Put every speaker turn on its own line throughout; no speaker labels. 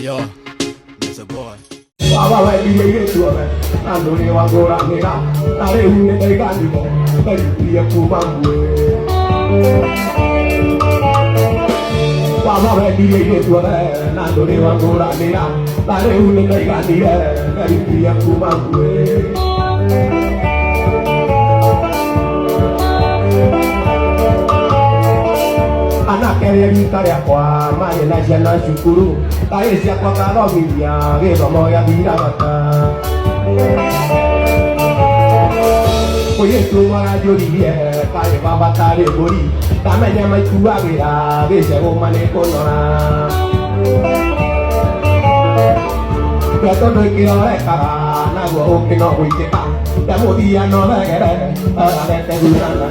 Yo, Mr. Boy.
Baba vai dire che tu ave, quando ne va ancora nera, dare une dei cani mo, per via fumando. Baba vai dire che tu ave, quando ne va ancora nera, dare une dei cani per via fumando. Anakere gitare kwa mare na jana shukuru tae sia kwa karogia githomo gia thirabata oye tu mara jorie tae baba tare gori tamenya maituagira gicego mane konora gatondo ikirorekaga naguo ukino guikika ndamuthia no regere ararete gurana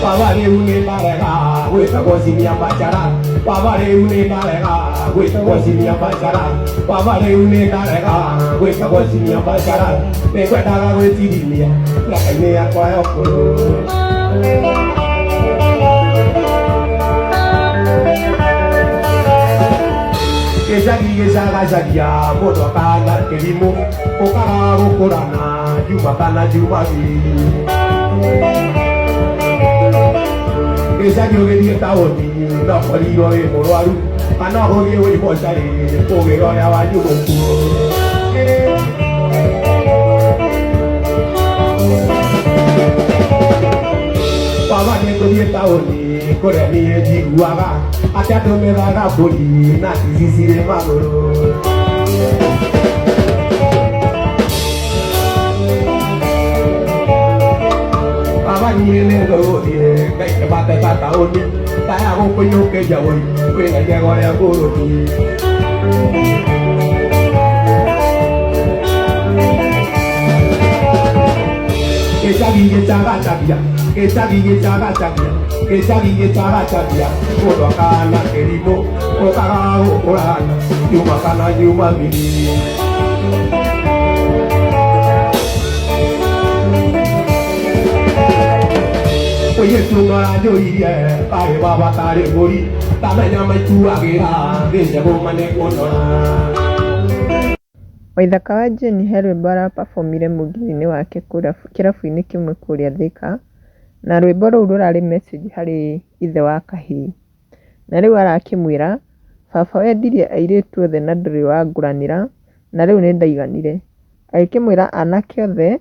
Baba de une carega, hueso cocina pachara. Baba de une carega, hueso cocina pachara. Baba de une carega, hueso cocina pachara. Me cuenta la huesidia, la cañea coa oscuro. Que sagia, moto kana que limo, o cara o corana, yuma kana yuma vi. Esa que hoy día está bonito, no polígo de moroaru, para no joder hoy por salir, porque no le va yo con Papa que hoy día está bonito, corre mi ejiguaga, hasta que me va a polir, nazi si de maduro. Ni go dire che batte tata ogni ta ho poi che già vuoi quella che vuole ancora tu che sabi che sabia che sabi che sabia che sabi che sabia foto kana che ripo o cara o ora yuma kana yuma bini oye tu mara joie pare baba tare gori tamenya maituagira gicego mane konora
Waithaka wa Jane he rwĩmbo arapafomire mũgithi-inĩ wake kĩrabu-inĩ kĩmwe kũrĩa Thika, na rwĩmbo rũu rũrarĩ message harĩ ithe wa kahĩĩ. Na rĩu arakĩmwĩra baba wendirie airĩtu othe na ndũrĩ wangũranĩra na rĩu nĩ ndaiganire. Agĩkĩmwĩra anake othe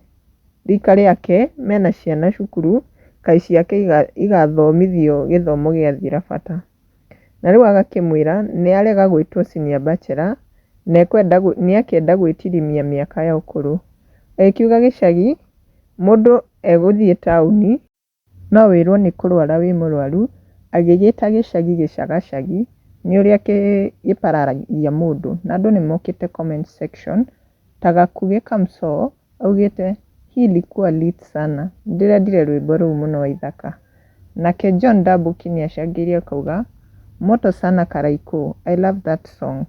rika rĩake mena ciana cukuru kaĩ ciake igathomithio gĩthomo gĩathira bata. Na rĩu agakĩmwĩra nĩ arega gwĩtwo senior bachelor na nĩ akĩenda gwĩtirimia mĩaka ya ũkũrũ. Agĩkiuga gĩcagi mũndũ egũthiĩ taũni no wĩrwo nĩ kũrwara wĩ mũrwaru, agĩgĩta gĩcagi gĩcagacagi nĩ ũrĩa gĩpararagia mũndũ. Na andũ nĩ mokĩte comment section ta Gakuge Kamso augĩte hii ilikuwa lit sana, ndĩrendire rwĩmbo rũu mũno Waithaka. Nake John Ndambuki nĩ acangĩire akauga moto sana Karaikũ, I love that song.